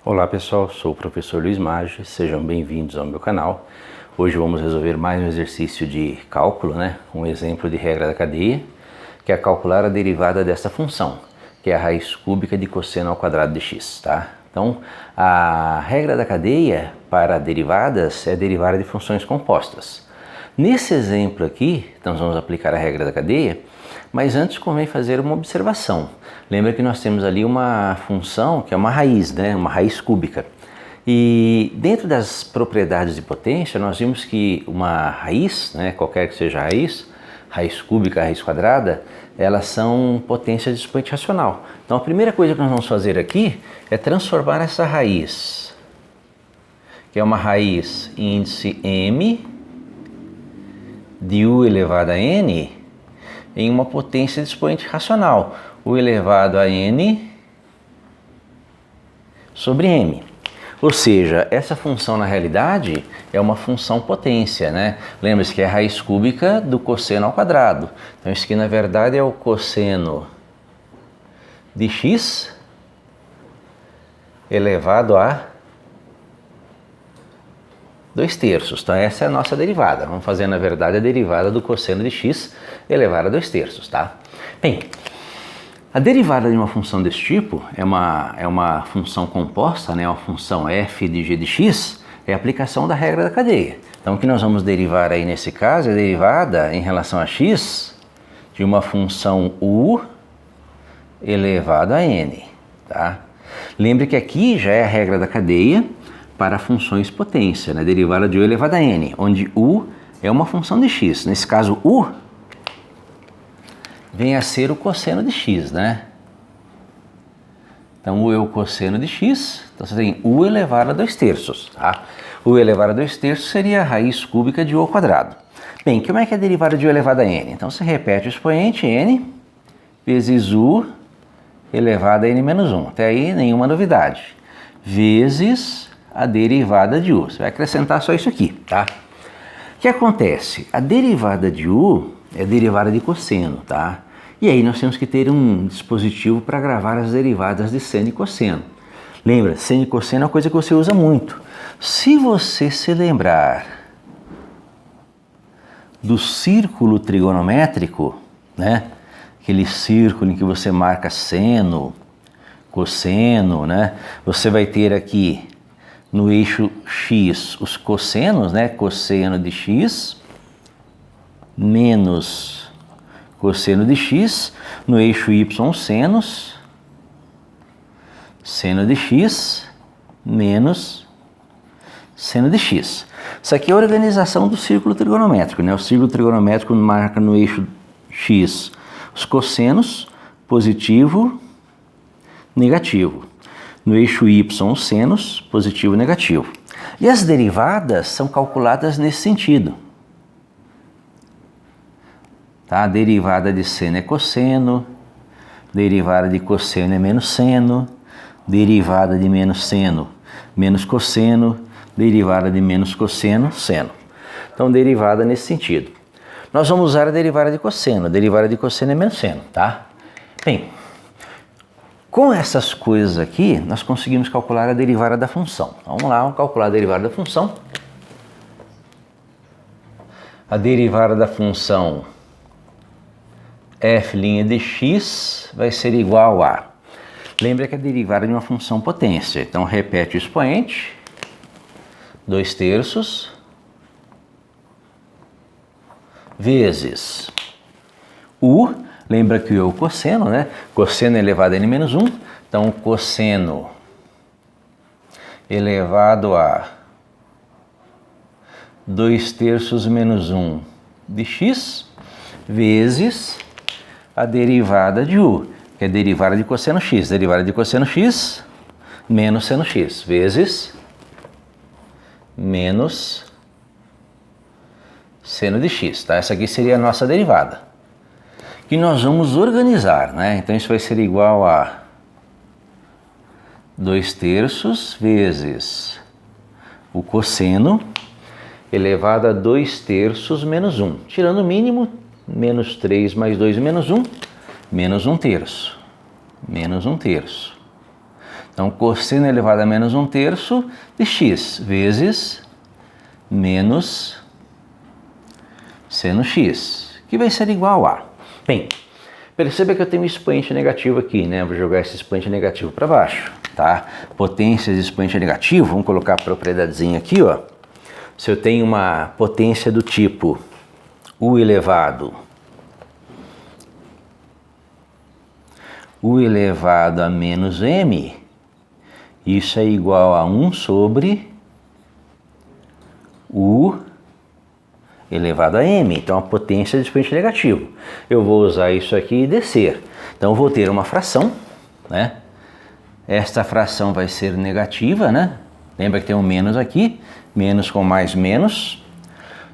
Olá pessoal, sou o professor Luiz Maggi, sejam bem-vindos ao meu canal. Hoje vamos resolver mais um exercício de cálculo, um exemplo de regra da cadeia, que é calcular a derivada dessa função, que é a raiz cúbica de cosseno ao quadrado de x, tá? Então, a regra da cadeia para derivadas é derivada de funções compostas. Nesse exemplo aqui, nós vamos aplicar a regra da cadeia, mas antes convém fazer uma observação. Lembra que nós temos ali uma função que é uma raiz, uma raiz cúbica. E dentro das propriedades de potência, nós vimos que uma raiz, qualquer que seja a raiz cúbica, raiz quadrada, elas são potências de expoente racional. Então a primeira coisa que nós vamos fazer aqui é transformar essa raiz, que é uma raiz índice m de u elevado a n, em uma potência de expoente racional, u elevado a n sobre m. Ou seja, essa função na realidade é uma função potência, Lembra-se que é a raiz cúbica do cosseno ao quadrado. Então isso aqui na verdade é o cosseno de x elevado a 2/3. Então essa é a nossa derivada. Vamos fazer na verdade a derivada do cosseno de x elevado a 2/3, tá? Bem, a derivada de uma função desse tipo é uma função composta, uma função f de g de x, é a aplicação da regra da cadeia. Então o que nós vamos derivar aí nesse caso é a derivada em relação a x de uma função u elevado a n, tá? Lembre que aqui já é a regra da cadeia para funções potência, derivada de u elevado a n, onde u é uma função de x. Nesse caso, u vem a ser o cosseno de x, Então, u é o cosseno de x, então você tem u elevado a 2/3, tá? U elevado a 2/3 seria a raiz cúbica de u ao quadrado. Bem, como é que é a derivada de u elevado a n? Então, você repete o expoente n vezes u elevado a n menos 1. Até aí, nenhuma novidade. Vezes a derivada de u. Você vai acrescentar só isso aqui, tá? O que acontece? A derivada de u é a derivada de cosseno, tá? E aí nós temos que ter um dispositivo para gravar as derivadas de seno e cosseno. Lembra, seno e cosseno é uma coisa que você usa muito. Se você se lembrar do círculo trigonométrico, aquele círculo em que você marca seno, cosseno, Você vai ter aqui no eixo x os cossenos, cosseno de x menos cosseno de x, no eixo y senos, seno de x menos seno de x. Isso aqui é a organização do círculo trigonométrico, O círculo trigonométrico marca no eixo x os cossenos, positivo, negativo. No eixo y, os senos, positivo e negativo. E as derivadas são calculadas nesse sentido. Tá? A derivada de seno é cosseno, derivada de cosseno é menos seno, derivada de menos seno, menos cosseno, derivada de menos cosseno, seno. Então, derivada nesse sentido. Nós vamos usar a derivada de cosseno. A derivada de cosseno é menos seno, tá? Bem, com essas coisas aqui, nós conseguimos calcular a derivada da função. Vamos lá, vamos calcular a derivada da função. A derivada da função f' de x vai ser igual a... Lembra que é a derivada de uma função potência. Então, repete o expoente. 2/3 vezes u. Lembra que o cosseno, Cosseno elevado a n menos 1. Então, cosseno elevado a 2/3 menos 1 de x vezes a derivada de u, que é a derivada de cosseno x. Derivada de cosseno x menos seno x vezes menos seno de x, tá? Essa aqui seria a nossa derivada, que nós vamos organizar, Então isso vai ser igual a 2/3 vezes o cosseno elevado a 2/3 menos 1. Tirando o mínimo, menos 3 mais 2 menos 1, menos 1/3. Menos 1/3. Então, cosseno elevado a menos 1/3 de x vezes menos seno x, que vai ser igual a... Bem, perceba que eu tenho um expoente negativo aqui, né? Vou jogar esse expoente negativo para baixo, tá? Potências de expoente negativo, vamos colocar a propriedadezinha aqui, ó. Se eu tenho uma potência do tipo U elevado a menos m, isso é igual a 1 sobre U elevado a m. Então, a potência de expoente negativo. Eu vou usar isso aqui e descer. Então, eu vou ter uma fração, né? Esta fração vai ser negativa, né? Lembra que tem um menos aqui. Menos com mais menos.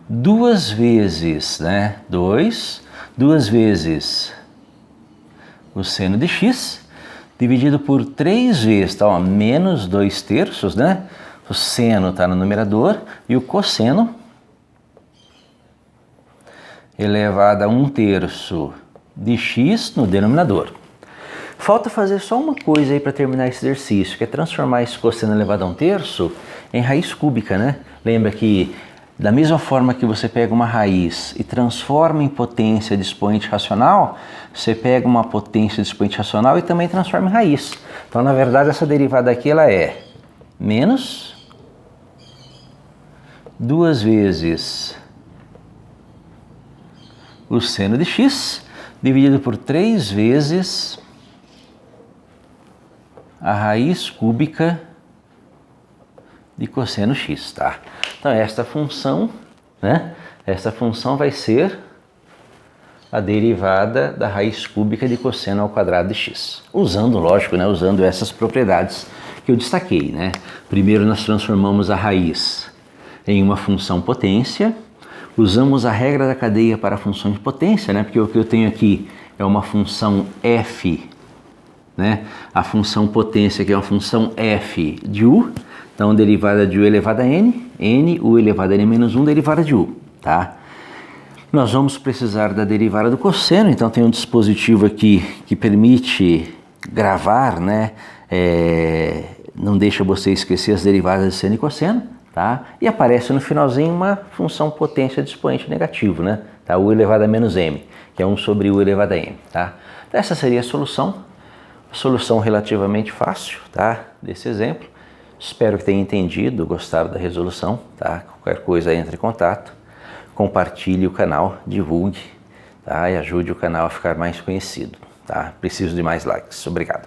2 vezes, né? 2 vezes o seno de x, dividido por 3 vezes, tá? Ó, menos 2/3, né? O seno está no numerador e o cosseno elevado a 1/3 de x no denominador. Falta fazer só uma coisa aí para terminar esse exercício, que é transformar esse cosseno elevado a 1/3 em raiz cúbica, né? Lembra que da mesma forma que você pega uma raiz e transforma em potência de expoente racional, você pega uma potência de expoente racional e também transforma em raiz. Então, na verdade, essa derivada aqui ela é menos 2 vezes o seno de x dividido por 3 vezes a raiz cúbica de cosseno x, tá? Então, esta função, né? Esta função vai ser a derivada da raiz cúbica de cosseno ao quadrado de x. Usando, lógico, né? Usando essas propriedades que eu destaquei, né? Primeiro, nós transformamos a raiz em uma função potência. Usamos a regra da cadeia para a função de potência, né? Porque o que eu tenho aqui é uma função f, né? A função potência, que é uma função f de u. Então, derivada de u elevado a n, u elevado a n menos 1, derivada de u, tá? Nós vamos precisar da derivada do cosseno, então tem um dispositivo aqui que permite gravar, né? Não deixa você esquecer as derivadas de seno e cosseno, tá? E aparece no finalzinho uma função potência de expoente negativo, né? Tá? U elevado a menos m, que é 1 sobre u elevado a m, tá? Essa seria a solução relativamente fácil, tá? Desse exemplo. Espero que tenha entendido, gostado da resolução, tá? Qualquer coisa, entre em contato, compartilhe o canal, divulgue, tá? E ajude o canal a ficar mais conhecido, tá? Preciso de mais likes. Obrigado.